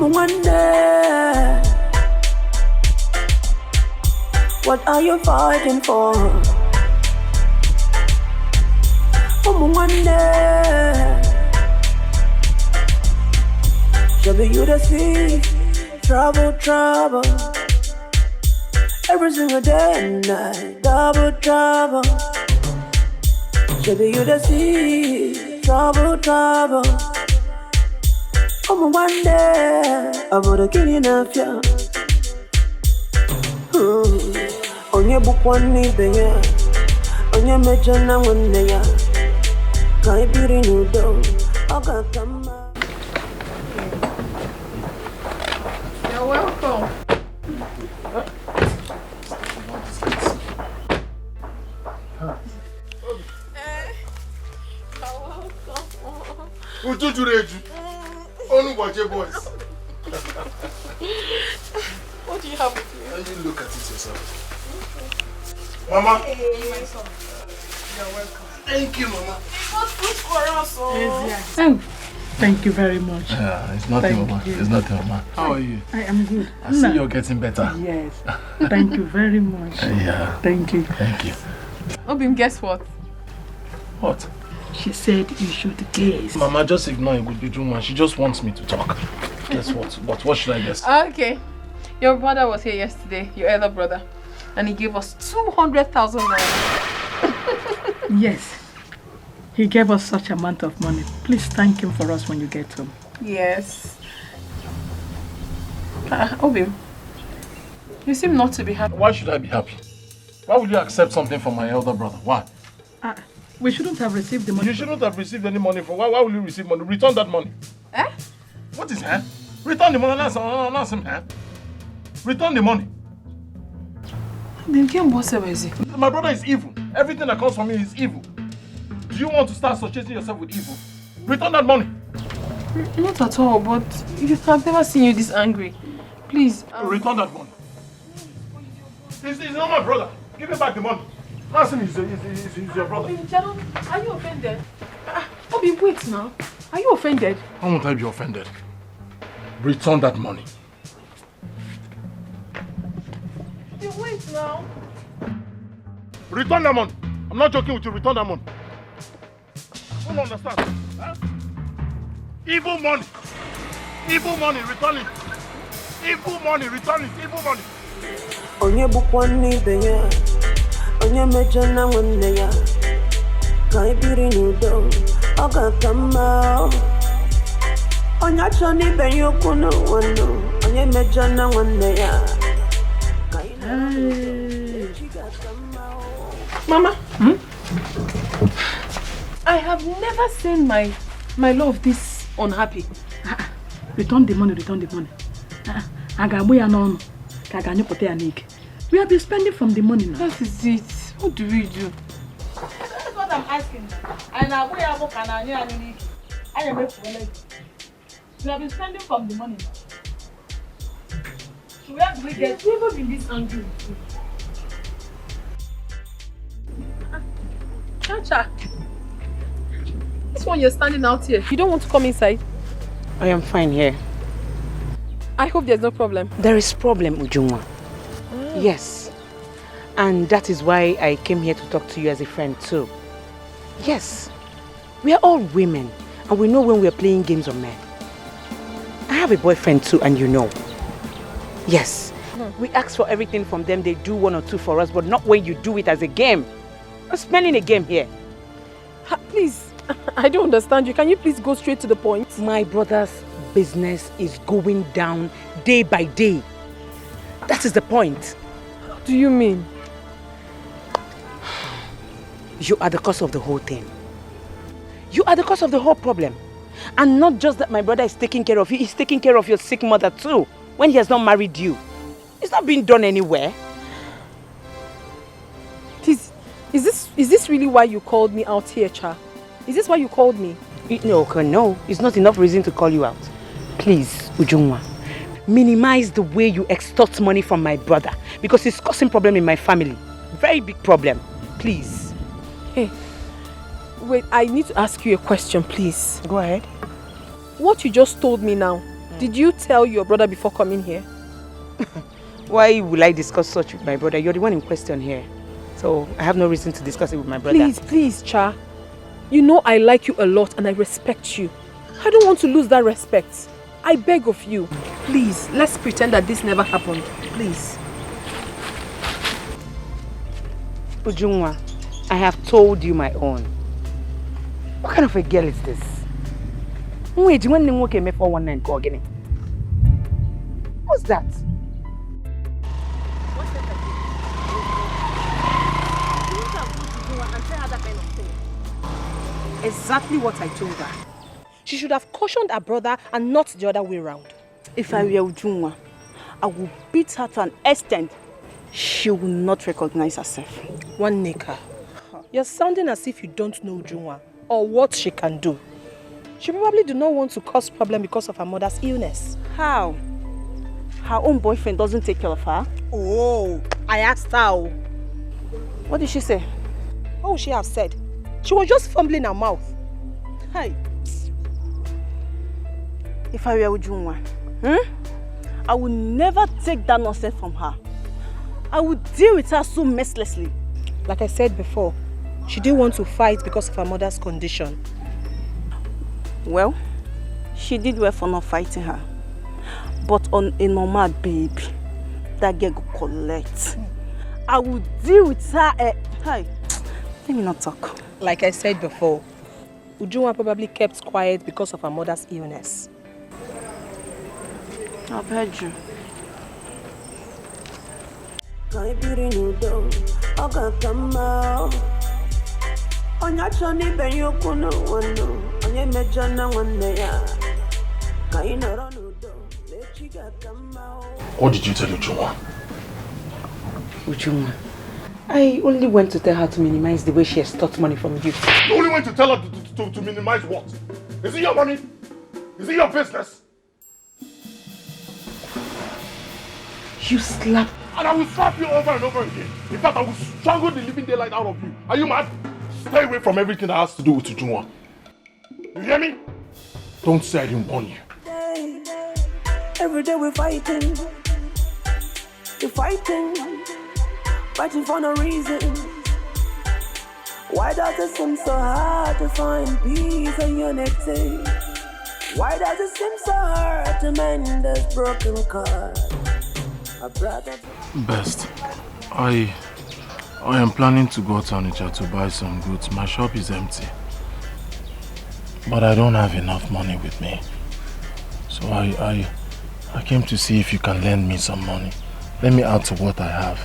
one day. What are you fighting for? One day. Should be you the see trouble. Every single day and night, double trouble. Should be you the see trouble. One day, I'm gonna kill you enough, yeah. On your book one knee, on your major now one day, can't be renewed, though. I got come out. You're welcome. What do you do? Only watch your voice. What do you have with you? And you look at it yourself. Mama. Hey, my son. You're welcome. Thank you, Mama. It was food for us. Oh, thank you very much. It's nothing, Mama. It's nothing, Mama. How are you? I am good. I see you're getting better. Yes. Thank you very much. Yeah. Thank you. Thank you. Obim, guess what? What? She said you should guess. Mama, just ignore it with the woman. She just wants me to talk. Guess what? What should I guess? Okay. Your brother was here yesterday, your elder brother, and he gave us 200,000 naira. Yes. He gave us such amount of money. Please thank him for us when you get home. Yes. Obim, you seem not to be happy. Why should I be happy? Why would you accept something from my elder brother? Why? We shouldn't have received the money. You shouldn't have received any money from. Why will you receive money? Return that money. Eh? What is that? Return the money. That's him. Return the money. My brother is evil. Everything that comes from me is evil. Do you want to start associating yourself with evil? Return that money. Not at all, but I've never seen you this angry. Please. Return that money. He's not my brother. Give him back the money. Ask him, he's your brother. Are you offended? Obim, wait now. Are you offended? How won't I be offended? Return that money. You wait now. Return that money. I'm not joking with you. Return that money. I don't understand. Huh? Evil money. Evil money. Return it. Evil money. Return it. Evil money. On your book one knee, on your major now one day, can't be renewed, though. I got come out. On your journey, ben you couldn't know. On your major now one day, Mama, I have never seen my love this unhappy. Return the money. We have been spending from the money now. That is it. What do we do? That's what I'm asking. And I we have been spending from the money now. So where do we get? We've never been this angry. Chacha, this one you're standing out here. You don't want to come inside? I am fine here. I hope there's no problem. There is problem, Ujunwa. Yes. And that is why I came here to talk to you as a friend too. Yes. We are all women and we know when we are playing games of men. I have a boyfriend too and you know. Yes. We ask for everything from them. They do one or two for us, but not when you do it as a game. We're spending a game here. Please, I don't understand you. Can you please go straight to the point? My brother's business is going down day by day. That is the point. What do you mean? You are the cause of the whole thing. You are the cause of the whole problem. And not just that my brother is taking care of you, he's taking care of your sick mother too, when he has not married you. It's not being done anywhere. Please, is this really why you called me out here, Cha? Is this why you called me? No, it's not enough reason to call you out. Please, Ujunwa, minimize the way you extort money from my brother because it's causing problem in my family. Very big problem. Please. Hey, wait, I need to ask you a question, please. Go ahead. What you just told me now, Did you tell your brother before coming here? Why will I discuss such with my brother? You're the one in question here. So I have no reason to discuss it with my brother. Please, Cha. You know I like you a lot and I respect you. I don't want to lose that respect. I beg of you. Please, let's pretend that this never happened. Please. Ujungwa, I have told you my own. What kind of a girl is this? Wait, when you walk me for 19 go again? What's that? Exactly what I told her. She should have cautioned her brother and not the other way around. If I were Ujungwa, I would beat her to an extent she will not recognize herself. One Nika, you're sounding as if you don't know Ujungwa or what she can do. She probably do not want to cause problem because of her mother's illness. How? Her own boyfriend doesn't take care of her? Oh, I asked her. What did she say? What would she have said? She was just fumbling her mouth. Hey. If I were Ujungwa, I would never take that nonsense from her. I would deal with her so mercilessly. Like I said before, she didn't want to fight because of her mother's condition. Well, she did well for not fighting her. But on a normal baby, that girl go collect. I would deal with her. Hey, let me not talk. Like I said before, Ujungwa probably kept quiet because of her mother's illness. I've heard you. What did you tell Ujungwa? Ujungwa, I only went to tell her to minimize the way she extorts money from you. You only went to tell her to minimize what? Is it your money? Is it your business? You slapped. And I will slap you over and over again. In fact, I will strangle the living daylight out of you. Are you mad? Stay away from everything that has to do with Ujungwa. You hear me? Don't say I didn't warn you. Every day we're fighting. We're fighting. Fighting for no reason. Why does it seem so hard to find peace and unity? Why does it seem so hard to mend this broken cord? Best, I am planning to go to Onitsha to buy some goods. My shop is empty. But I don't have enough money with me. So I came to see if you can lend me some money. Let me add to what I have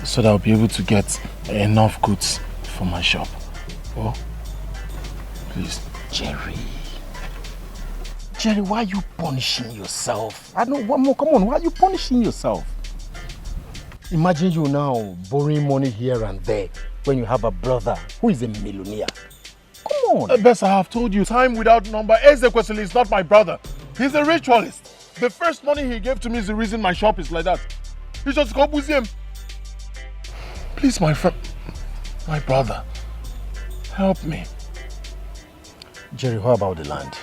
so that I'll be able to get enough goods for my shop. Oh, please. Jerry, why are you punishing yourself? I don't want more. Come on, why are you punishing yourself? Imagine you now borrowing money here and there when you have a brother who is a millionaire. Come on. Best, I have told you, time without number. Ezekwesili is not my brother. He's a ritualist. The first money he gave to me is the reason my shop is like that. He just go with him. Please, my friend, my brother, help me. Jerry, how about the land?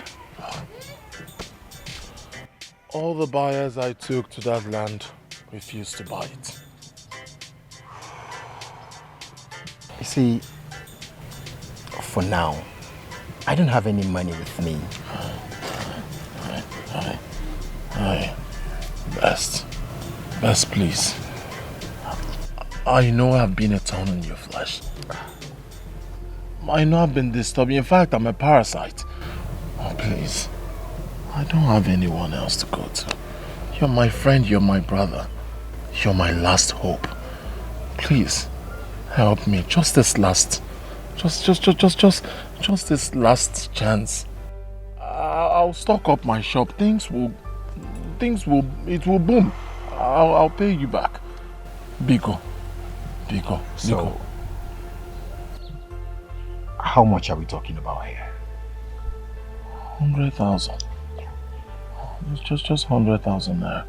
All the buyers I took to that land refused to buy it. You see, for now, I don't have any money with me. Best, please. I know I've been a thorn in your flesh. I know I've been disturbing. In fact, I'm a parasite. Oh, please. I don't have anyone else to go to. You're my friend, you're my brother. You're my last hope. Please, help me. Just this last... Just this last chance. I'll stock up my shop. It will boom. I'll pay you back. Biko. So, how much are we talking about here? 100,000. It's just 100,000 there.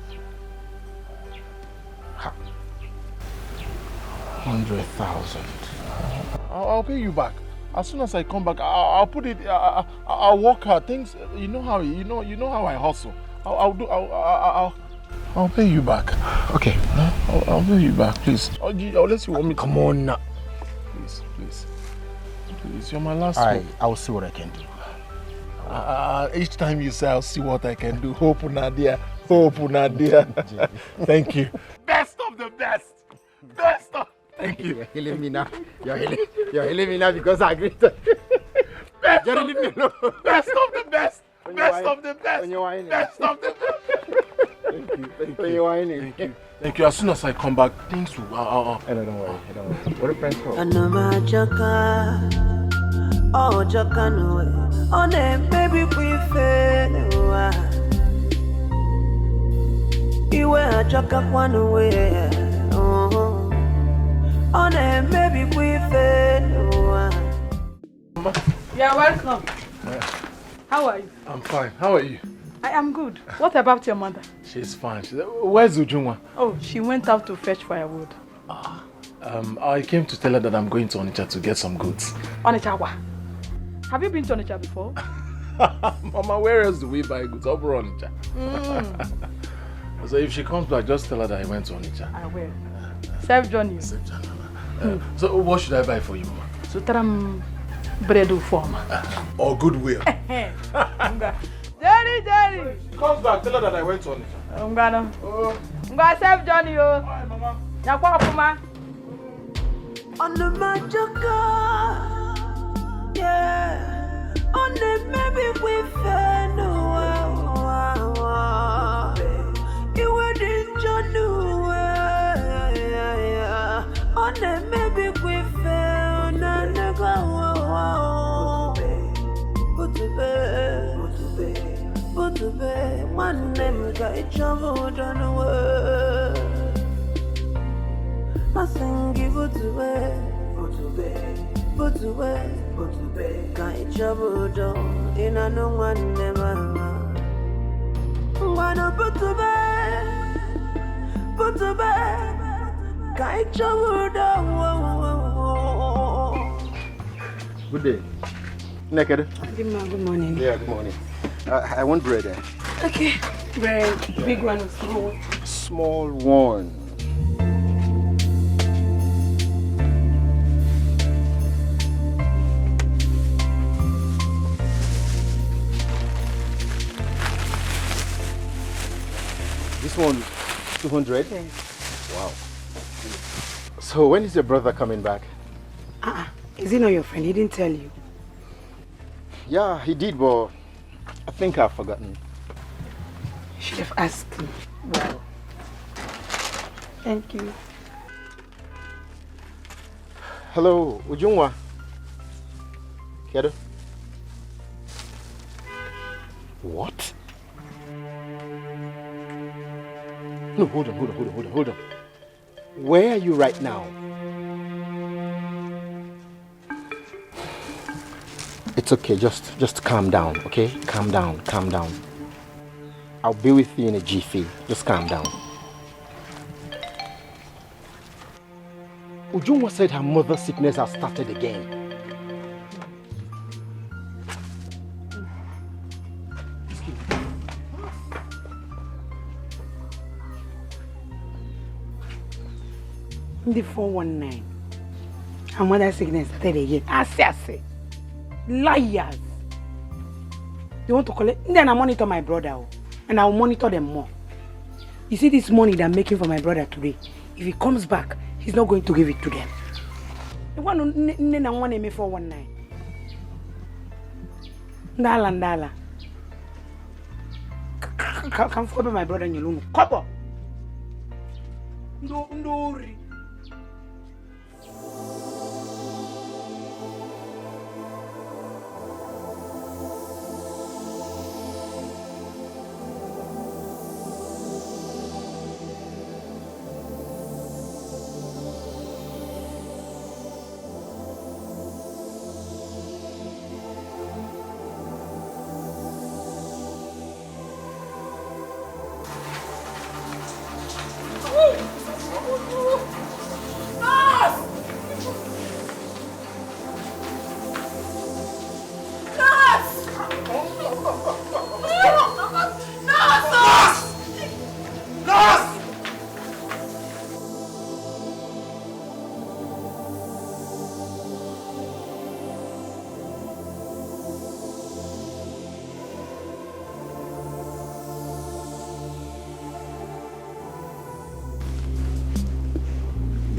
100,000. I'll pay you back. As soon as I come back, I'll put it. I'll work hard. Things, you know how I hustle. I'll pay you back. Okay. I'll pay you back, please. Unless you want me to... Come on now. Please, you're my last Alright, hope. I'll see what I can do. Each time you say I'll see what I can do, hope Nadia. Thank you. Best of the best. Best of... Thank you. You're healing me now. You're healing me now because I agreed to... Best of the best. Best of the best. Best of the best. Best of the best. Thank you. Thank you. As soon as I come back, things will... Don't worry. What a friend call. Oh, Jaka no way. Oh, ne baby we fail. Iwe a Jaka one way. Oh, ne baby we fail. You're welcome. How are you? I'm fine. How are you? I am good. What about your mother? She's fine. Where's Ujunwa? Oh, she went out to fetch firewood. I came to tell her that I'm going to Onitsha to get some goods. Onitsha wa? Have you been to Onitsha before? Mama, where else do we buy goods? Over Onitsha. So if she comes back, just tell her that I went to Onitsha. I will. Safe journey. So what should I buy for you, Mama? Sutram bread form. Or goodwill. Jerry. She comes back, tell her that I went to Onitsha. Nga safe journey, yo. Bye, Mama. Nyakwa Puma. On the Majaka. Yeah, on the maybe we fail. You wouldn't just do on the maybe we fail. But to be one name got each other done away. I sing give it to be. But to be, can't trouble down in a no one never. Wanna put to be, can't trouble down. Good day. Naked. Good morning. Yeah, good morning. I want bread. Okay. Bread. Big one or small one? Small one. This one, 200? Yes. Wow. So when is your brother coming back? Is he not your friend? He didn't tell you. Yeah, he did, but I think I've forgotten. You should have asked him. Wow. Thank you. Hello, Ujungwa. Kedo? What? No, hold on. Where are you right now? It's okay, just calm down, okay? Calm down. I'll be with you in a jiffy. Just calm down. Ujungwa said her mother's sickness has started again. The 419. Her mother's sickness started again. I say. Liars. They want to collect. Then I monitor my brother. And I'll monitor them more. You see this money that I'm making for my brother today? If he comes back, he's not going to give it to them. The one who 419. Ndala. Come follow my brother in your room. Kobo. No.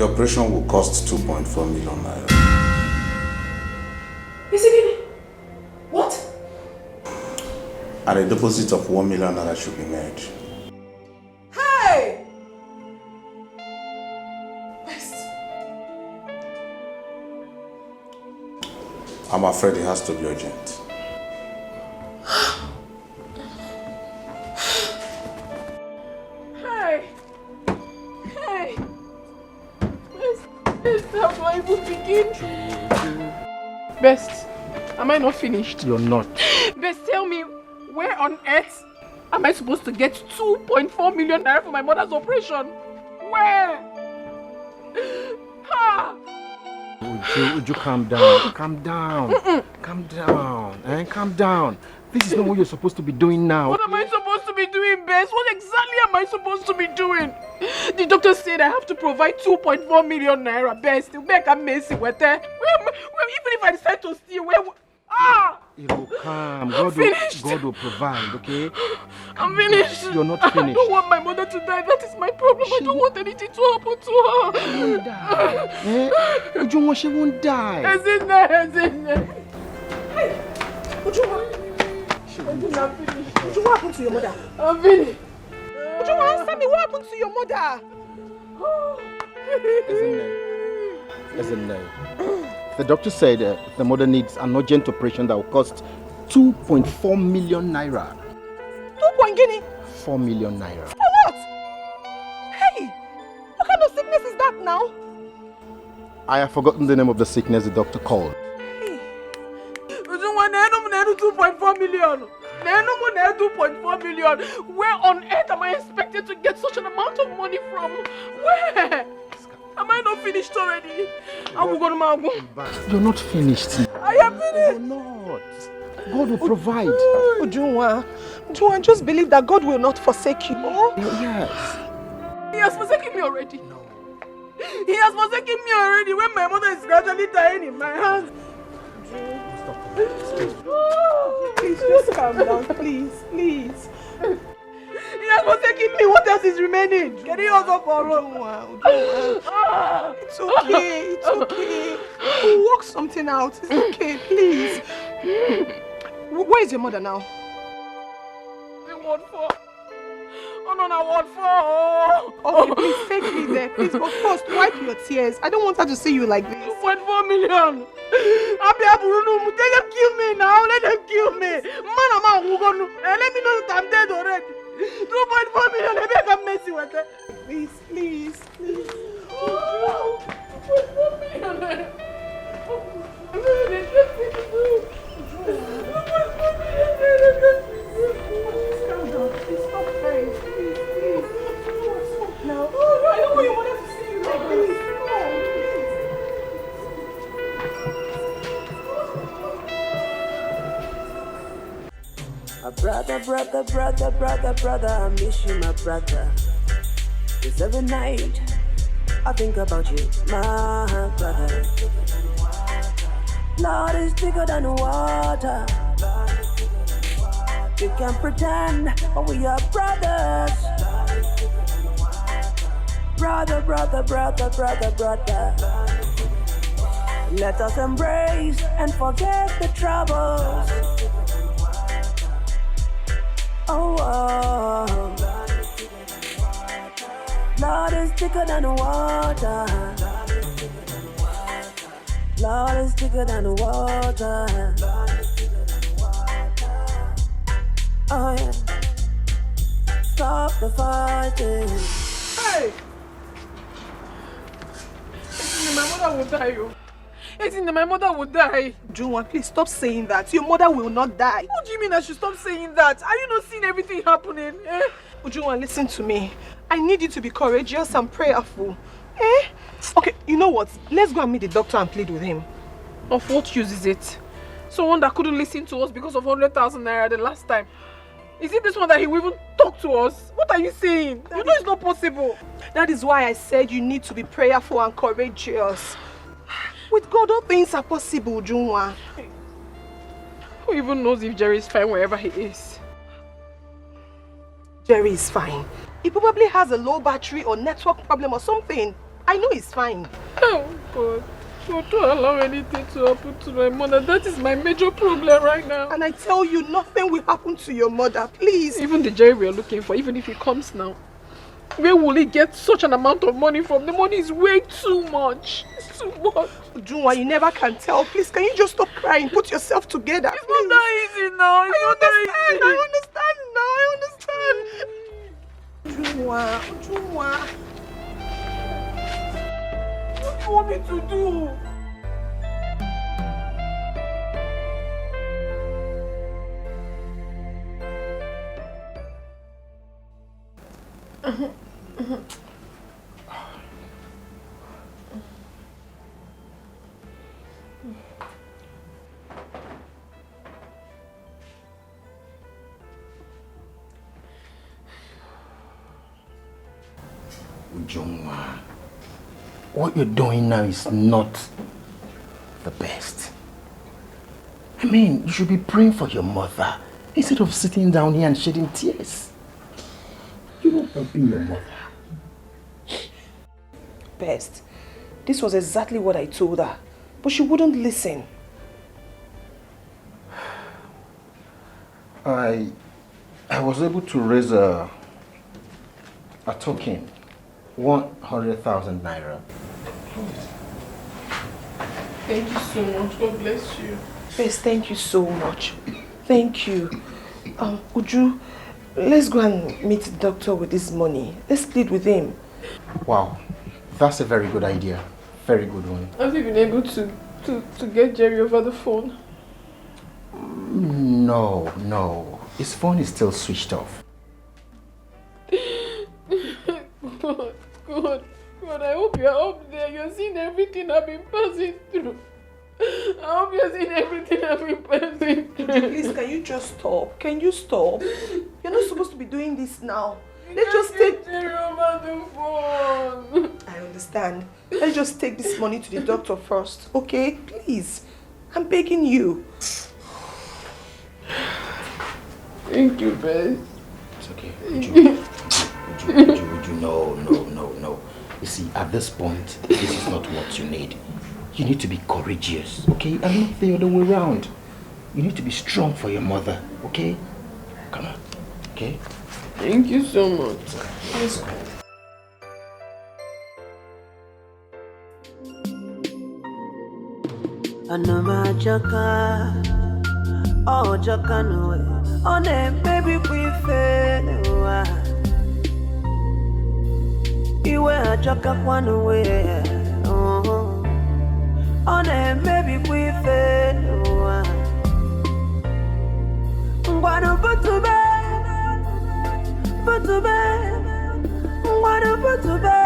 The operation will cost 2.4 million naira. Is it really? What? And a deposit of 1 million naira should be made. Hey! Best. I'm afraid it has to be urgent. Hey! Hey! Best, how do I even begin? Best, am I not finished? You're not. Best, tell me, where on earth am I supposed to get 2.4 million naira for my mother's operation? Where? Ha! Uju, calm down. Calm down. Calm down. Calm down. This is not what you're supposed to be doing now. What am I supposed to be doing, Bess? What exactly am I supposed to be doing? The doctor said I have to provide 2.4 million naira, Bess. To make a messy with that. Even if I decide to steal, where? Ah! It will come. God will provide, okay? I'm finished. You're not finished. I don't want my mother to die. That is my problem. I don't want anything to happen to her. She won't die. Ujunwa, she won't die. Hey, Ujunwa. I'm finished. Ujunwa, what happened to your mother? I'm finished. Ujunwa, answer me. What happened to your mother? Isn't there? The doctor said the mother needs an urgent operation that will cost 2.4 million naira. 4 million naira. For what? Hey! What kind of sickness is that now? I have forgotten the name of the sickness the doctor called. Hey. 2.4 million. 2.4 million. Where on earth am I expected to get such an amount of money from? Where? Am I not finished already? You're not finished. I am finished. You're not. God will provide. Ujunwa, just believe that God will not forsake you. Oh? Yes. He has forsaken me already. No. He has forsaken me already when my mother is gradually dying in my hands. Please, just calm down. Please. He has forsaken me. What else is remaining? Can you also borrow? It's okay. We'll work something out. It's okay, please. Where is your mother now? In Ward 4. Oh no, Ward 4. Okay, please take me there. Please, but first, wipe your tears. I don't want her to see you like this. 2.4 million. Let them kill me now. Let them kill me. Man, let me know that I'm dead already. 2.4 million. Maybe I can mess you with it. Please. 2.4 million. Calm down. Please stop crying. Please. Stop now. I don't want your mother to see you like this. Brother, I miss you, my brother. Cause every night I think about you, my brother. Lord is bigger than water. We can pretend, but we are brothers. Brother. Let us embrace and forget the troubles. Oh. Lord is bigger than water. Lord is bigger than water. Oh yeah. Stop the fighting. Hey! My mother will die. My mother will die. Junwa, please stop saying that. Your mother will not die. What do you mean I should stop saying that? Are you not seeing everything happening? Ujunwa, listen to me. I need you to be courageous and prayerful. Okay, you know what? Let's go and meet the doctor and plead with him. Of what use is it? Someone that couldn't listen to us because of 100,000 naira the last time. Is it this one that he will even talk to us? What are you saying? You know it's not possible. That is why I said you need to be prayerful and courageous. With God, all things are possible, Junwa. Who even knows if Jerry is fine wherever he is? Jerry is fine. He probably has a low battery or network problem or something. I know it's fine. Oh, God. God, don't allow anything to happen to my mother. That is my major problem right now. And I tell you, nothing will happen to your mother, please. Even the Jerry we are looking for, even if he comes now, where will he get such an amount of money from? The money is way too much. It's too much. Ujunwa, you never can tell. Please, can you just stop crying? Put yourself together. It's not that easy now. It's not that easy. I understand now. Ujunwa. What do you want me to do? Ujunwa, what you're doing now is not the best. I mean, you should be praying for your mother instead of sitting down here and shedding tears. You're not helping your mother. Best. This was exactly what I told her, but she wouldn't listen. I was able to raise a token, 100,000 naira. Thank you so much. God bless you. Best, thank you so much. Thank you. Uju, let's go and meet the doctor with this money. Let's plead with him. Wow, that's a very good idea. Very good one. Have you been able to get Jerry over the phone? No. His phone is still switched off. God, I hope you're up there. You're seeing everything I've been passing through. I hope you're seeing everything I've been passing through. Please, can you just stop? Can you stop? You're not supposed to be doing this now. Let's just take Jerry over the phone. I understand. Let's just take this money to the doctor first, okay? Please. I'm begging you. Thank you, Bess. It's okay. Would you? No. You see, at this point, this is not what you need. You need to be courageous, okay? And not the other way around. You need to be strong for your mother, okay? Come on, okay? Thank you so much. Let's go. Anama jaka, oh jaka no, oh ne baby we fail. Iwe jaka kwanu we, oh ne baby we fail. Ngwanu butube, ngwanu butube.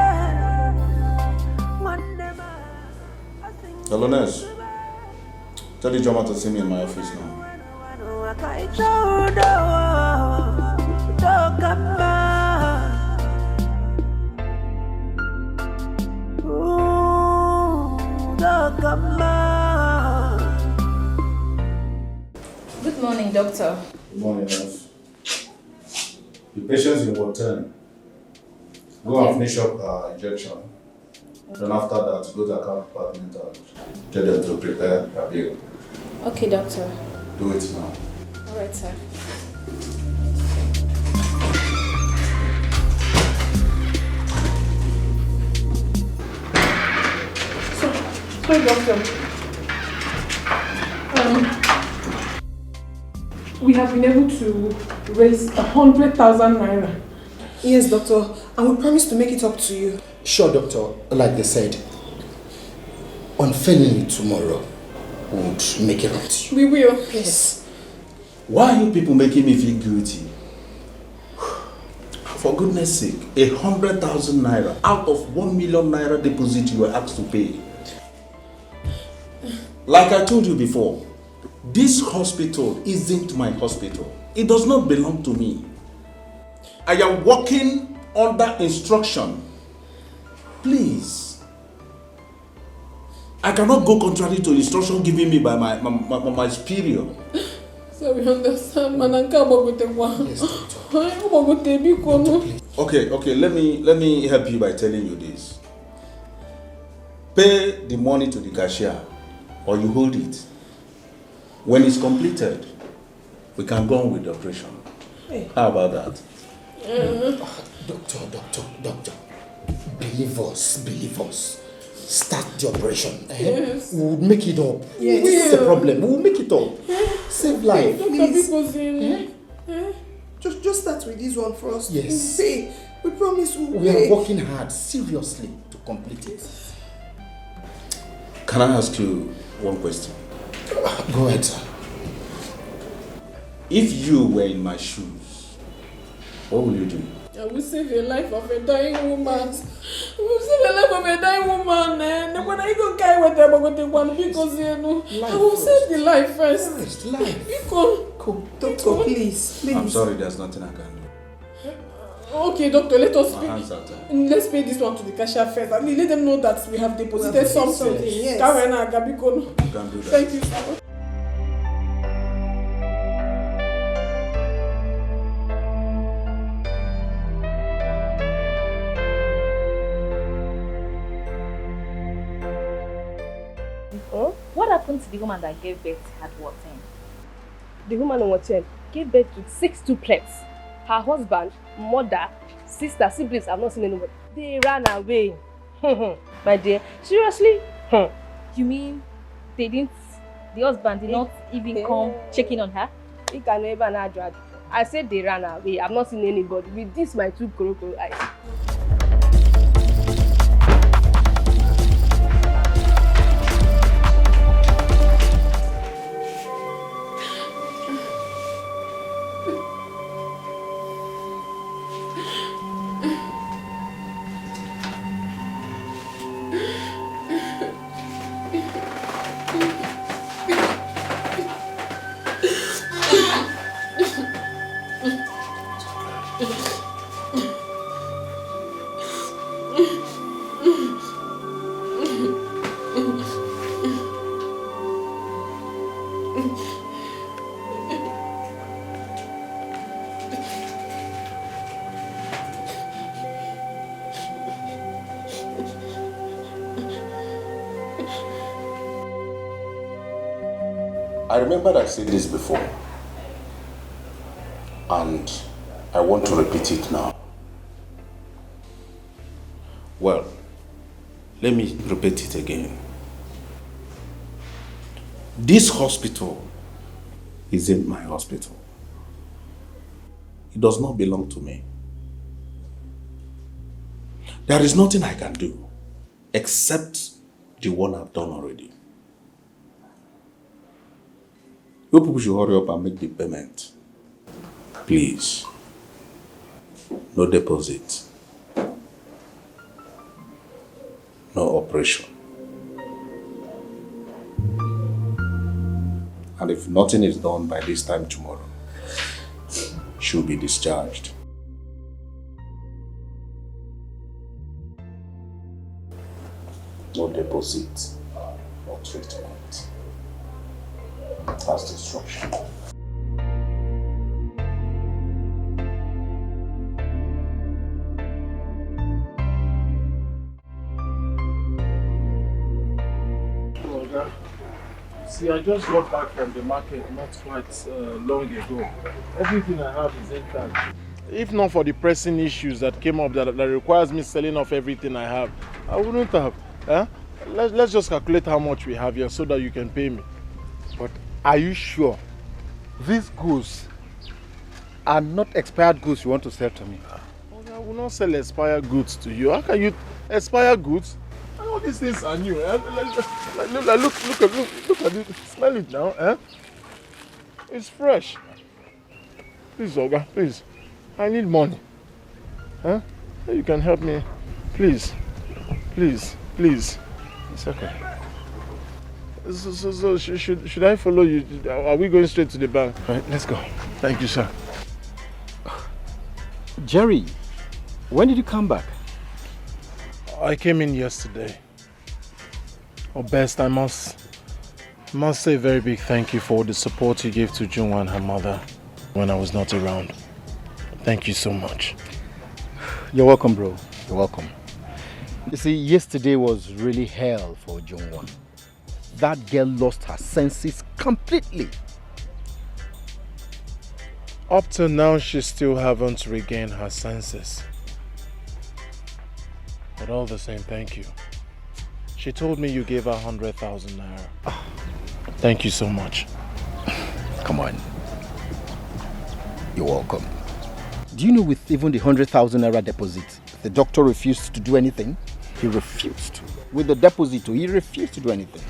Hello, nurse. Tell the drummer to see me in my office now. Good morning, doctor. Good morning, nurse. The patient's in ward 10. Go and finish up injection. Then after that, go to the account department and tell them to prepare a bill. Okay, doctor. Do it now. All right, sir. Sorry, doctor. We have been able to raise 100,000 naira. Yes, doctor. And we promise to make it up to you. Sure, doctor. Like they said, unfailingly tomorrow, we would make it up to you. We will. Yes. Why are you people making me feel guilty? For goodness sake, 100,000 naira out of 1 million naira deposit you were asked to pay. Like I told you before, this hospital isn't my hospital. It does not belong to me. I am working under instruction. Please. I cannot go contrary to instruction given me by my superior. So we understand, Mananka Bogotewa. Yes, doctor. Okay, let me help you by telling you this. pay the money to the cashier or you hold it. When it's completed, we can go on with the operation. Hey. How about that? Doctor. Believe us. Start the operation. Yes. We'll make it up. Yes. This is a problem. We'll make it up. Save life. Please. Just start with this one first. Yes. We'll pay. We promise we'll We pay. are working hard, seriously, to complete it. Can I ask you one question? Go ahead, sir. If you were in my shoes, what will you do? I will save the life of a dying woman. I will save the life of a dying woman. And when I go carry with them, I'm going to take one because I will save the life first. Life. Cool. Doctor, please. I'm sorry, there's nothing I can do. Okay, doctor, let us pay. Hands out. Let's pay this one to the cashier first. I mean, let them know that we have deposited something. Yes. You can do that. Thank you so much. What happened to the woman that gave birth at what time? The woman on what gave birth to 6 triplets. Her husband, mother, sister, siblings, I've not seen anybody. They ran away. My dear, seriously? You mean the husband did not even come checking on her? He can never not drag. I said they ran away. I've not seen anybody. With this, my 2 crocodile eyes. I remember I said this before, and I want to repeat it now. Well, let me repeat it again. This hospital isn't my hospital. It does not belong to me. There is nothing I can do except the one I've done already. You people should hurry up and make the payment. Please. No deposit. No operation. And if nothing is done by this time tomorrow, she'll be discharged. No deposit. No treatment. That's the instruction. See, I just got back from the market not quite long ago. Everything I have is intact. If not for the pressing issues that came up that requires me selling off everything I have, I wouldn't have. Let's just calculate how much we have here so that you can pay me. But are you sure these goods are not expired goods you want to sell to me? I will not sell expired goods to you. How can you expire goods? All these things are new. Look at it. Smell it now. It's fresh. Please, Oga, please. I need money. You can help me. Please. It's okay. So should I follow you? Are we going straight to the bank? Right, let's go. Thank you, sir. Jerry, when did you come back? I came in yesterday. Best, I must say a very big thank you for the support you gave to Junwa and her mother when I was not around. Thank you so much. You're welcome, bro. You're welcome. You see, yesterday was really hell for Ujungwa. That girl lost her senses completely. Up to now, she still haven't regained her senses. But all the same, thank you. She told me you gave her 100,000 naira. Thank you so much. Come on. You're welcome. Do you know with even the 100,000 naira deposit, the doctor refused to do anything? He refused. With the deposit, he refused to do anything.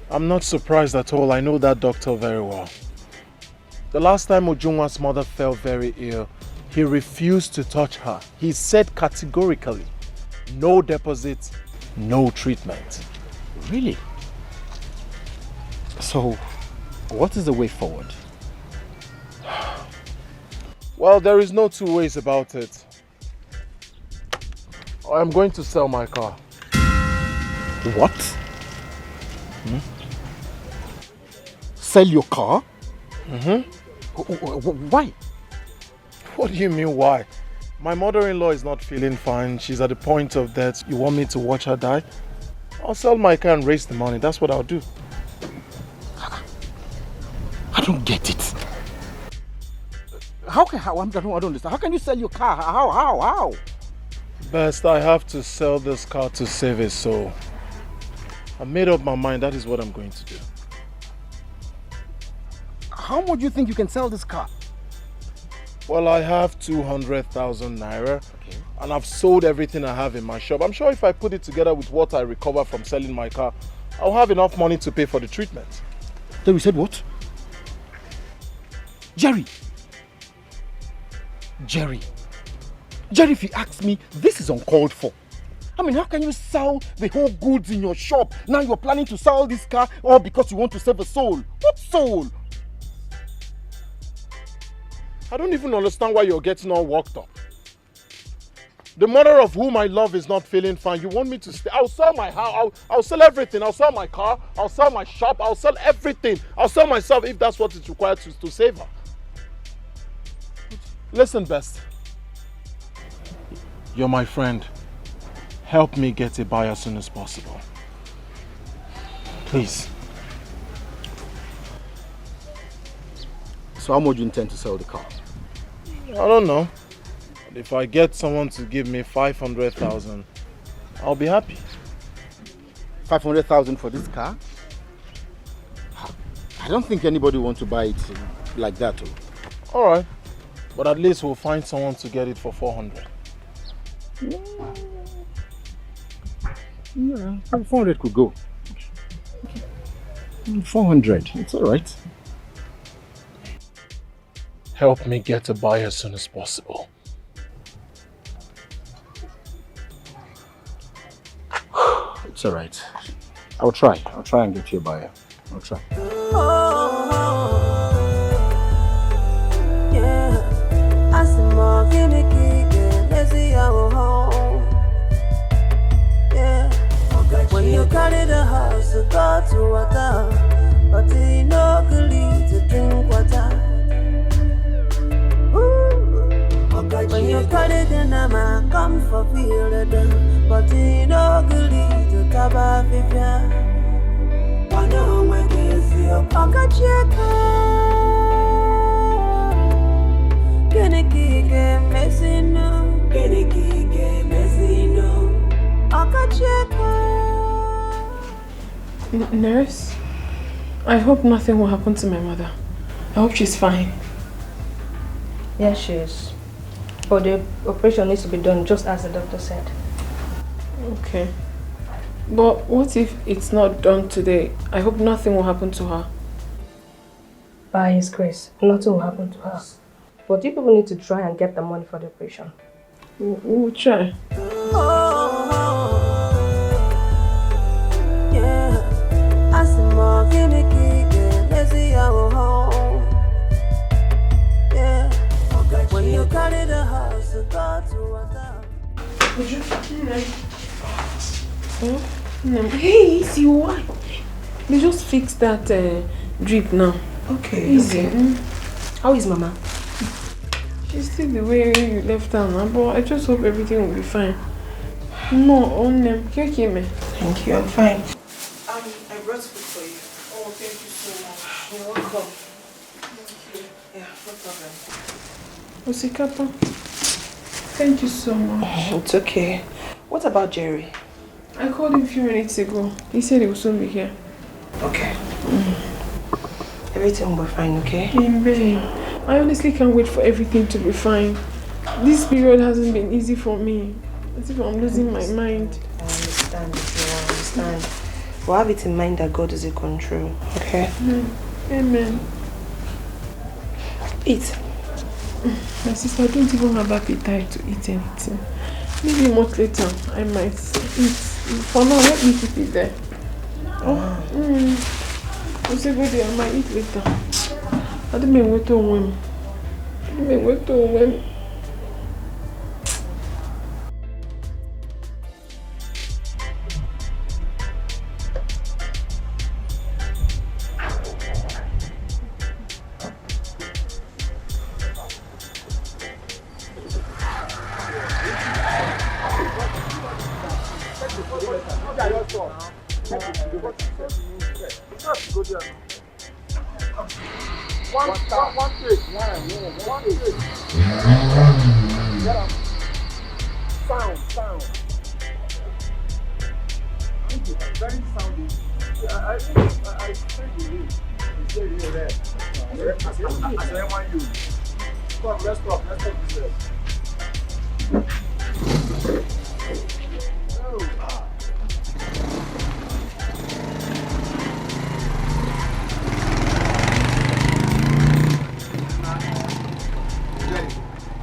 I'm not surprised at all. I know that doctor very well. The last time Ujungwa's mother fell very ill, he refused to touch her. He said categorically, no deposit, no treatment. Really? So, what is the way forward? Well, there is no two ways about it. I'm going to sell my car. What? Sell your car? Why? What do you mean why? My mother-in-law is not feeling fine. She's at the point of death. You want me to watch her die? I'll sell my car and raise the money. That's what I'll do. I don't get it. I don't understand. How can you sell your car? How? Best, I have to sell this car to save his soul. I made up my mind. That is what I'm going to do. How much do you think you can sell this car? Well, I have 200,000 naira. Okay. And I've sold everything I have in my shop. I'm sure if I put it together with what I recover from selling my car, I'll have enough money to pay for the treatment. Then we said what? Jerry, if you ask me, this is uncalled for. I mean, how can you sell the whole goods in your shop? Now you're planning to sell this car all because you want to save a soul. What soul? I don't even understand why you're getting all worked up. The mother of whom I love is not feeling fine. You want me to stay? I'll sell my house. I'll sell everything. I'll sell my car. I'll sell my shop. I'll sell everything. I'll sell myself if that's what it's required to save her. Listen, Best. You're my friend. Help me get a buyer as soon as possible. Please. So how much do you intend to sell the car? I don't know. But if I get someone to give me 500,000, I'll be happy. 500,000 for this car? I don't think anybody wants to buy it like that. All right. But at least we'll find someone to get it for 400. Yeah, 400 could go. 400, it's all right. Help me get a buyer as soon as possible. It's all right. I'll try and get you a buyer. I'll try. When you carry the house to go to water, but you no good to drink water. When you carry the nama, come for feel the done, but you no good to taba vivia. Wano mwekezi oka cheka, kene kike mesino, oka cheka. Nurse, I hope nothing will happen to my mother. I hope she's fine. Yes, she is. But the operation needs to be done just as the doctor said. Okay. But what if it's not done today? I hope nothing will happen to her. By His grace, nothing will happen to her. But you people need to try and get the money for the operation. We'll try. When you carry the house to go to water. Hey, see why? They just fix that drip now. Okay. Easy. Okay. How is Mama? She's still the way you left her now, but I just hope everything will be fine. No, only. Thank you, I'm fine. I brought food for you. Oh, thank you so much. You're welcome. Thank you. Yeah, no problem. Osikapa, thank you so much. It's okay. What about Jerry? I called him a few minutes ago. He said he will soon be here. Okay. Everything will be fine, okay? Babe, I honestly can't wait for everything to be fine. This period hasn't been easy for me. As if I'm losing my mind. I understand. I understand. But have it in mind that God is in control, okay? Amen. Eat. My sister, I don't even have appetite to eat anything. Maybe a month later, I might eat. For now, let me keep it there. I might eat later. I don't mean wait to win.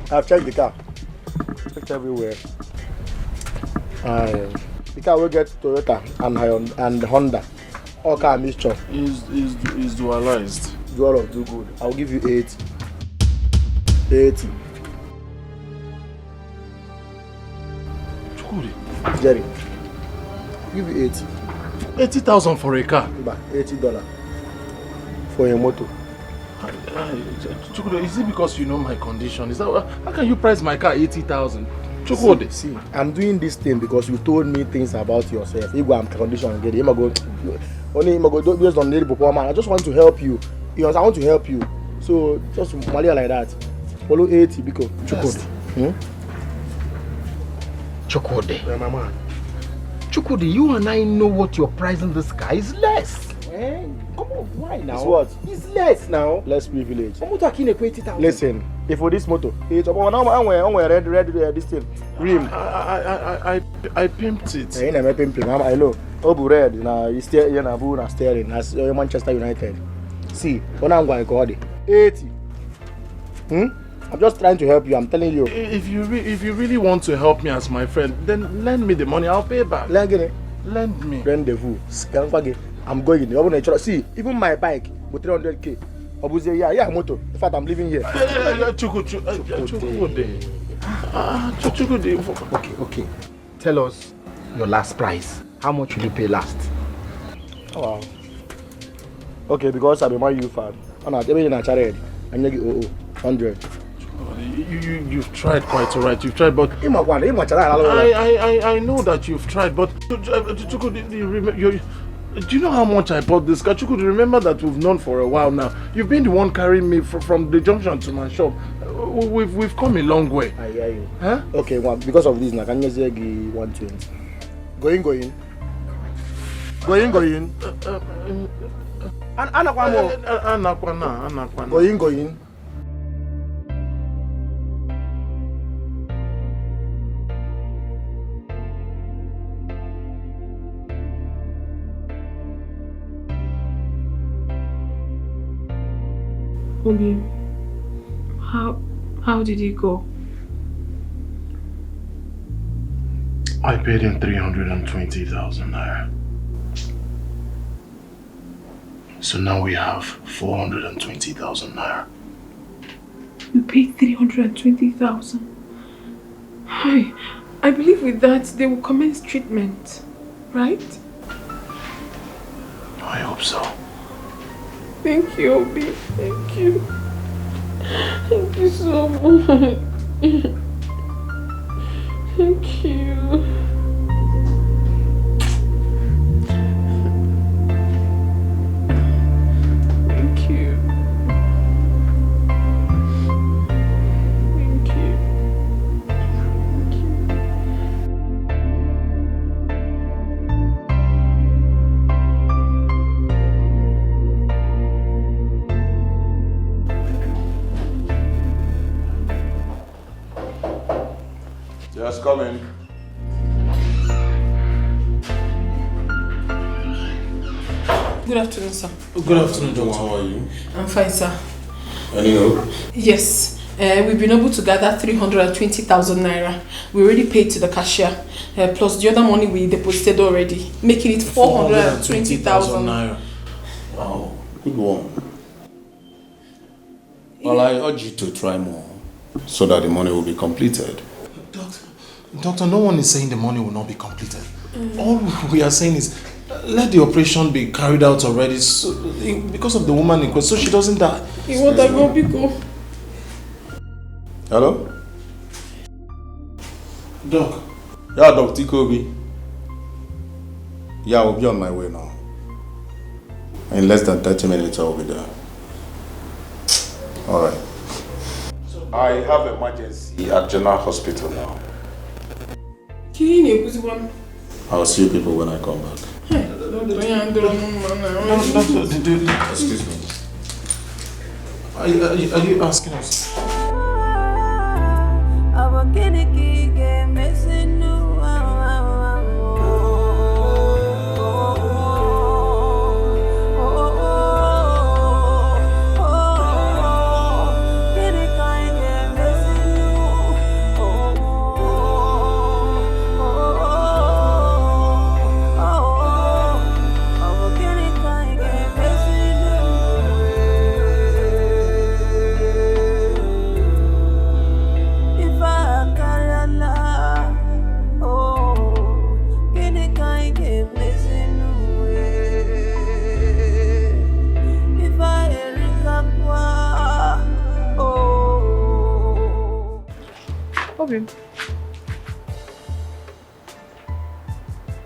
I've checked the car. Checked everywhere. The car will get Toyota and Honda. All car mixture. Is dualized. Dual of do good. I'll give you 80. 80. Chukuri. Jerry. I'll give you 80. 80,000 for a car. $80 for a motor. Chukwu, is it because you know my condition? Is that how can you price my car 80,000? Chukwu, see, I'm doing this thing because you told me things about yourself. If I'm condition, get it. Only based on the performance. I just want to help you. I want to help you. So just Malia like that. Follow 80 because Chukwu. Chukwu, yeah, my man. Chukwu, you and I know what your price in this car is less. Come on, why now? It's what? It's less now. Less privilege. Listen, if for this motor, it's about red this thing. Rim. I pimped it. I know. Obu red now you steer you na bu na steering as Manchester United. See, when I'm going to call it 80. I'm just trying to help you. I'm telling you. If you really want to help me as my friend, then lend me the money. I'll pay back. Lend me. Rendezvous. I'm going. See, even my bike with 300k. Obuze, yeah, motor. In fact, I'm living here. Okay. Tell us your last price. How much will you pay last? Oh, wow. Okay, because I'm a Man U fan. I'm not even a charity. I'm going to get 100. You've tried quite alright. You've tried, but I know that you've tried, but do you know how much I bought this car? You could remember that we've known for a while now. You've been the one carrying me from the junction to my shop. We've come a long way. I hear you. Huh? Okay, well, because of this, now can you say 120? Going. Going. Obi, how did he go? I paid him 320,000 naira. So now we have 420,000 naira. You paid 320,000. I believe with that they will commence treatment, right? I hope so. Thank you, Obi. Thank you. Thank you so much. Thank you. Just come in. Good afternoon, sir. Good afternoon, Doctor. How are you? I'm fine, sir. Any hope? Yes. We've been able to gather 320,000 naira. We already paid to the cashier, plus the other money we deposited already, making it 420,000 naira. Wow, good one. Well, I urge you to try more so that the money will be completed. Doctor, no one is saying the money will not be completed. All we are saying is let the operation be carried out already because of the woman in question, so she doesn't die. You want that go go? Hello? Doc. Yeah, Dr. Kobe. Yeah, I'll be on my way now. In less than 30 minutes, I'll be there. Alright. I have emergency at General Hospital now. I'll see you people when I come back. Excuse me. Are you asking us?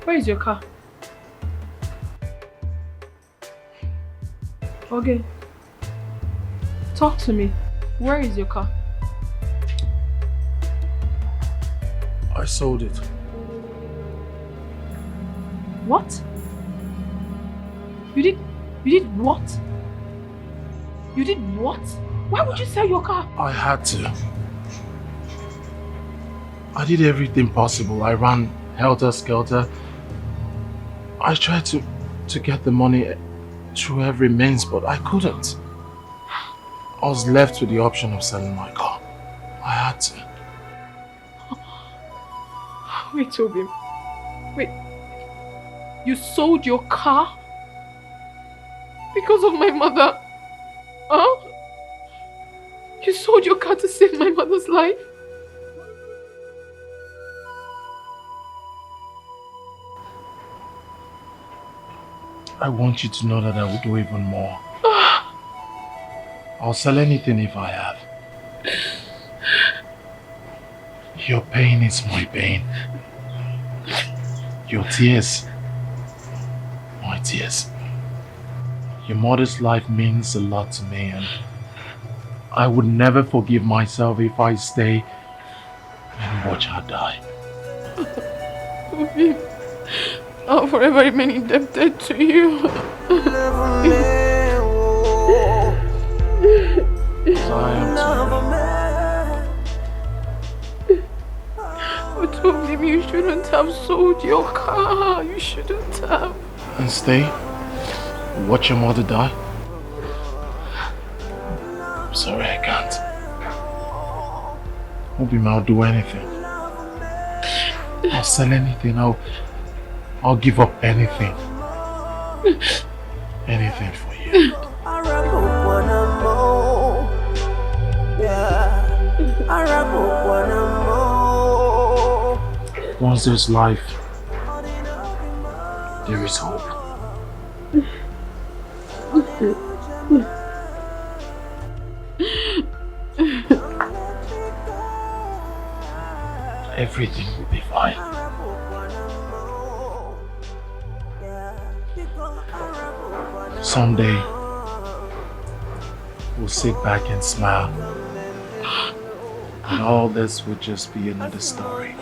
Where is your car? Okay. Talk to me. Where is your car? I sold it. What? You did what? You did what? Why would you sell your car? I had to. I did everything possible. I ran helter-skelter. I tried to get the money through every means, but I couldn't. I was left with the option of selling my car. I had to. Wait, Toby. Wait. You sold your car? Because of my mother? Huh? You sold your car to save my mother's life? I want you to know that I will do even more. I'll sell anything if I have. Your pain is my pain. Your tears, my tears. Your mother's life means a lot to me, and I would never forgive myself if I stay and watch her die. I'll forever remain indebted to you. But Toby, you shouldn't have sold your car. You shouldn't have. And stay? Watch your mother die? I'm sorry, I can't. Obi, I'll do anything. I'll sell anything. I'll give up anything. Anything for you. Once there's life, there is hope. Everything will be fine. Someday, we'll sit back and smile. And all this will just be another story.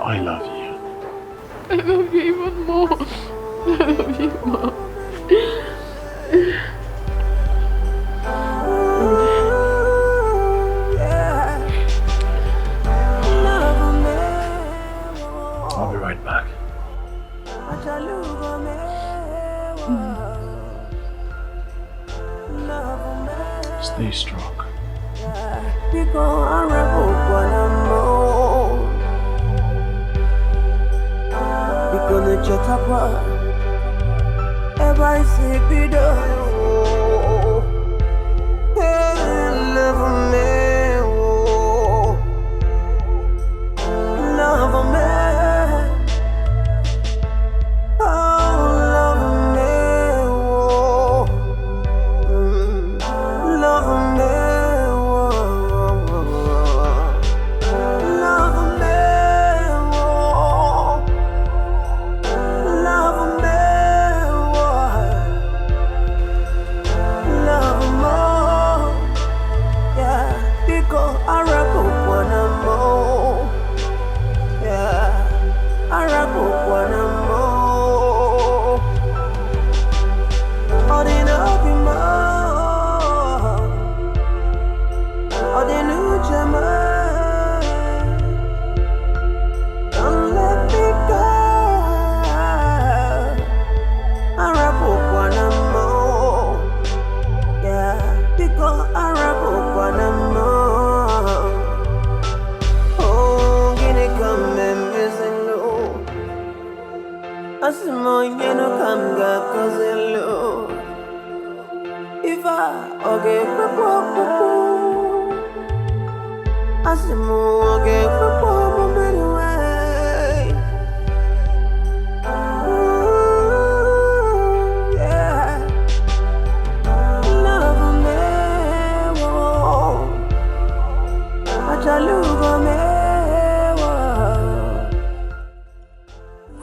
I love you. I love you even more. I love you more. Stay strong. Because I rebel when I'm old. Because the chatapa, ever see Peter. Love me, love me.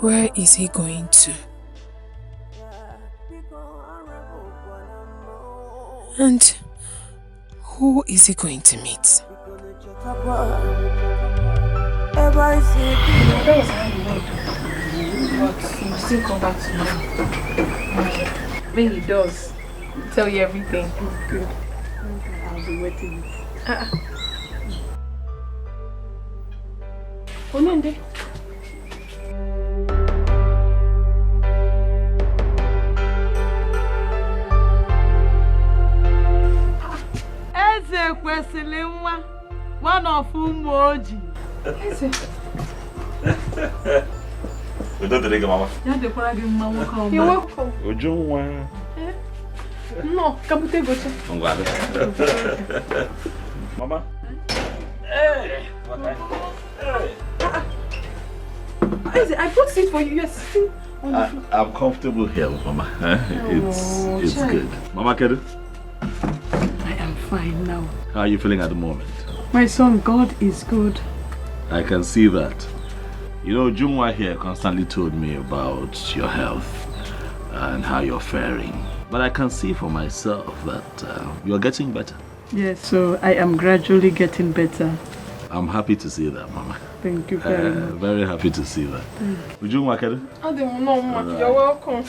Where is he going to? And who is he going to meet? That was how you went. But he'll still come back tomorrow. When he does, he'll tell you everything. Good. I'll be waiting. Onende. Eze kwesịrị nwa, one of ụmụ ojii. Eze. Udo dịrị gị, mama. Ya dịkwara gị mma nwoke ọma. You're welcome. Ujunwa. No, kabute gocha. Ngwa. Mama. Hey. Eze, I brought seat for you. Yes, sit. I'm comfortable here, Mama. It's good. Mama Kedu? I am fine now. How are you feeling at the moment? My son, God is good. I can see that. You know, Junwa here constantly told me about your health and how you're faring. But I can see for myself that you're getting better. Yes, so I am gradually getting better. I'm happy to see that, Mama. Thank you very much. Very happy to see that. Ujunwa Kedu? You're welcome.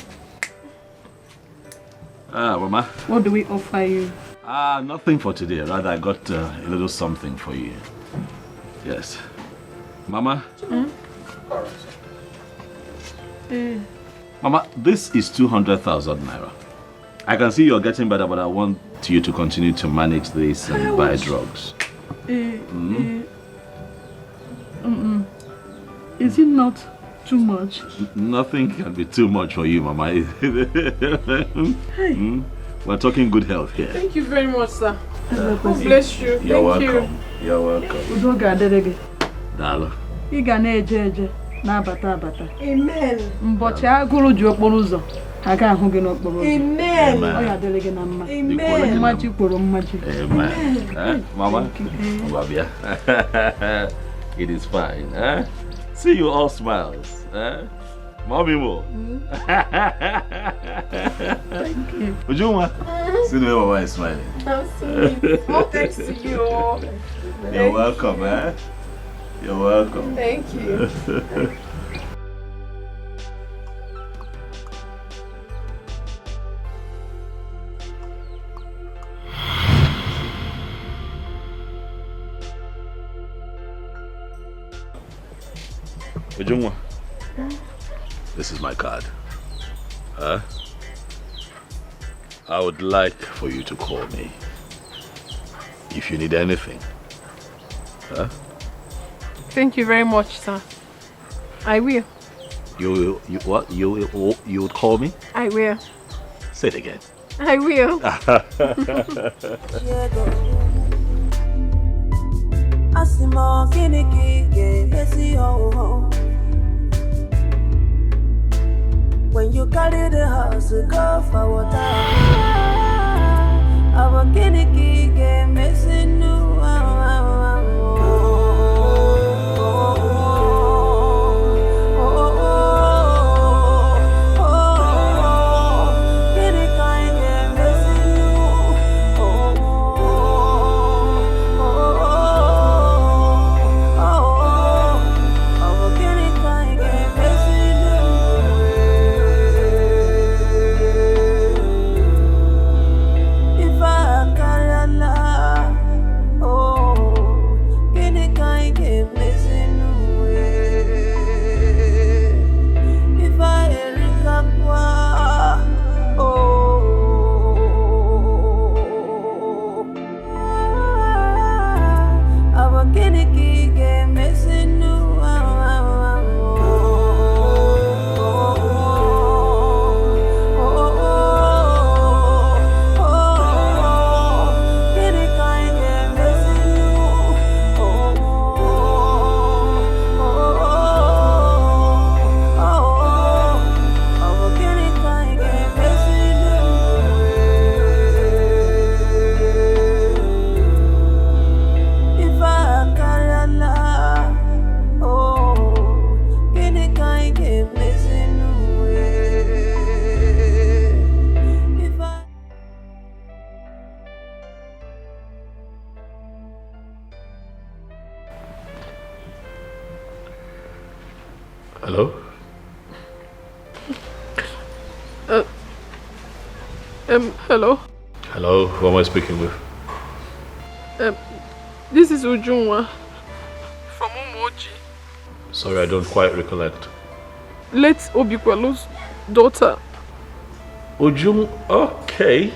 Mama. What do we offer you? Nothing for today. Rather, I got a little something for you. Yes. Mama? Mama, this is 200,000 naira. I can see you're getting better, but I want you to continue to manage this and buy drugs. Is it not too much? Nothing can be too much for you, Mama. We're talking good health here. Thank you very much, sir. God bless you. You're welcome. You're welcome. Dalo. Amen. Mbochi agụrụ ji okporo ụzọ aga ahụ gị n'okporo ụzọ. Amen. Ọ ya dịrị gị na mma. Amen. Mmaji kwuru mmaji. Amen. Mama? Babia. It is fine. See you all smiles. Mommy more. Thank you. Ujunwa? See the way Mama is smiling. I'm sweet. All thanks to you. You're welcome, You're welcome. Thank you. Ujunwa, this is my card. I would like for you to call me if you need anything. Huh? Thank you very much, sir. I will. You what? You would call me? I will. Say it again. I will. When you carry the house, go for water. Our kiniki game missing new. Hello? Hello? Hello, who am I speaking with? This is Ujunwa from Umoji. Sorry, I don't quite recollect. Late Obikwelu's daughter. Ujung, okay.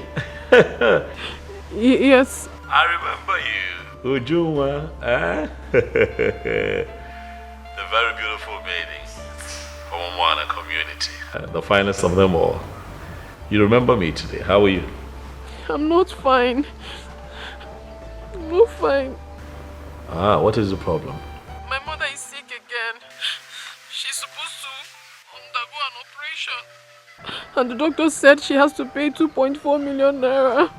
Yes. I remember you. Ujunwa, eh? The very beautiful lady from Umwana community. The finest of them all. You remember me today. How are you? I'm not fine. I'm not fine. Ah, what is the problem? My mother is sick again. She's supposed to undergo an operation. And the doctor said she has to pay 2.4 million naira.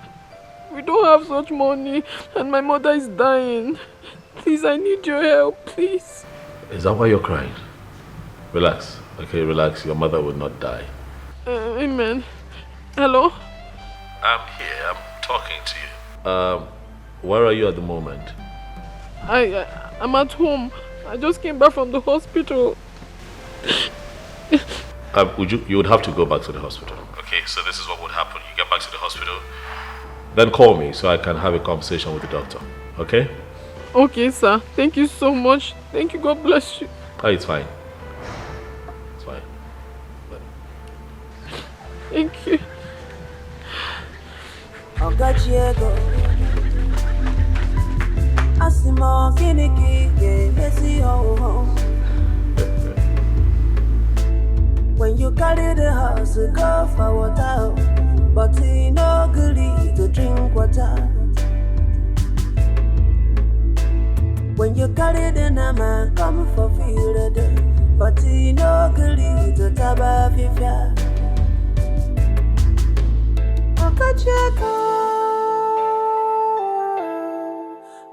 We don't have such money and my mother is dying. Please, I need your help, please. Is that why you're crying? Relax. Okay, relax. Your mother will not die. Amen. Hello? I'm here. I'm talking to you. Where are you at the moment? I'm at home. I just came back from the hospital. You would have to go back to the hospital. Okay, so this is what would happen. You get back to the hospital, then call me so I can have a conversation with the doctor. Okay? Okay, sir. Thank you so much. Thank you. God bless you. Oh, it's fine. It's fine. Thank you. When you carry the house, go for water, but he no good to drink water. When you carry the nama, come for field, but he no good to taba fifia. Okacheko,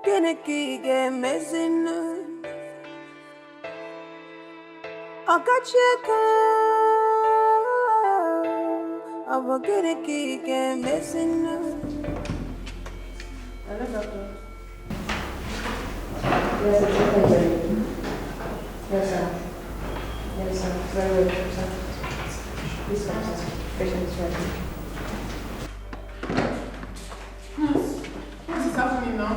Kiniki game messing. Okacheko, our Kiniki game messing. Hello, doctor. Yes, sir. Yes, sir. Yes, sir. Very well, sir. Please come, sir. Patient is ready. What is happening now?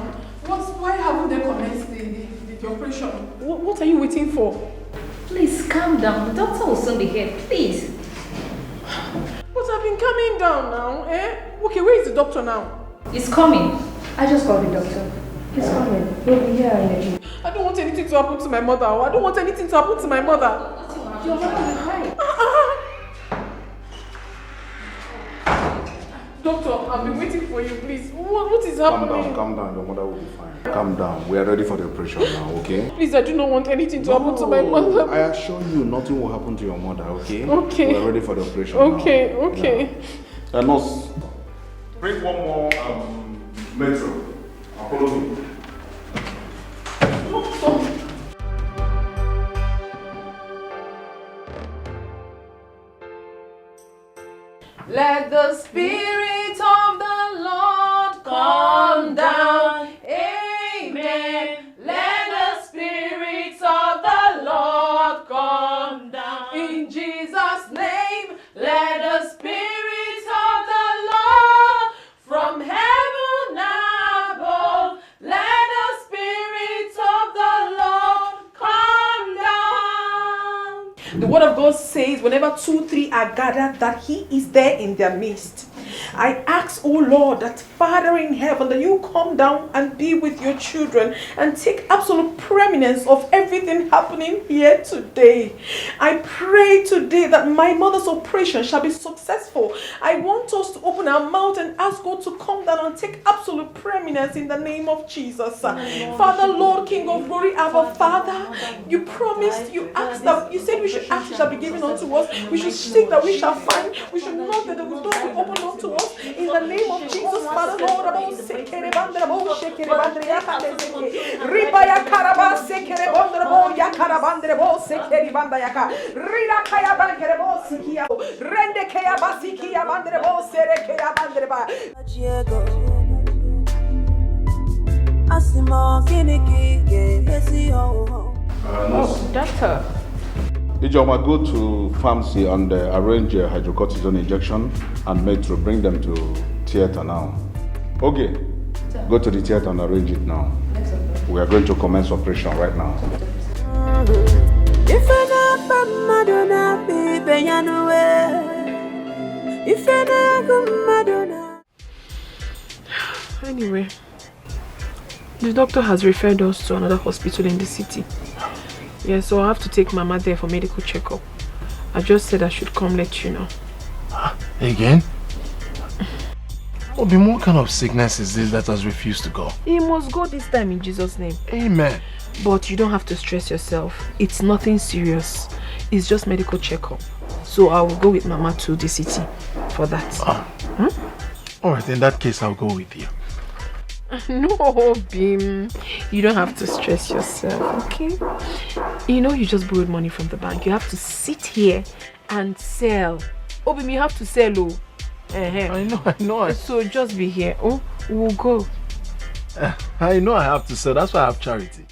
Why haven't they commenced the operation? What are you waiting for? Please calm down. The doctor will soon be here. Please. But I've been coming down now, eh? Okay, where is the doctor now? He's coming. I just called the doctor. He's coming. He'll be here in a minute. I don't want anything to happen to my mother. I don't want anything to happen to my mother. Your mother will be fine. Doctor, I've been waiting for you, please. What is happening? Calm down. Your mother will be fine. Calm down. We are ready for the operation now, okay? Please, I do not want anything to happen to my mother. I assure you, nothing will happen to your mother, okay? Okay. We are ready for the operation okay, now. Okay. Yeah. Nurse, bring one more metro. Follow me. Let the Spirit of the Lord come down. Amen. Let the Spirit of the Lord come down. In Jesus' name, let the Spirit of the Lord from heaven above, let the Spirit of the Lord come down. The word of God says, whenever 2-3 are gathered, that He is there in their midst. I ask, oh Lord, that Father in heaven, that you come down and be with your children and take absolute preeminence of everything happening here today. I pray today that my mother's operation shall be successful. I want us to open our mouth and ask God to come down and take absolute preeminence in the name of Jesus. Father, Lord, King of glory, our Father, you promised, you asked that, you said we should ask, it shall be given unto us. We should seek, that we shall find. We should knock, that the door will open unto us. In the name of Jesus, Father, Lord, Doctor. Ijoma, go to pharmacy and arrange a hydrocortisone injection and metro. Bring them to theater now. Okay, go to the theater and arrange it now. We are going to commence operation right now. Anyway, the doctor has referred us to another hospital in the city. Yeah, so I have to take Mama there for medical checkup. I just said I should come let you know. Again? Obi, what kind of sickness is this that has refused to go? He must go this time in Jesus' name. Amen. But you don't have to stress yourself. It's nothing serious. It's just medical checkup. So I will go with Mama to the city for that. Alright, in that case, I'll go with you. No, Bim. You don't have to stress yourself, okay? You know you just borrowed money from the bank. You have to sit here and sell. Oh, Bim, you have to sell, oh. I know. So just be here. Oh, we'll go. I know I have to sell. That's why I have charity.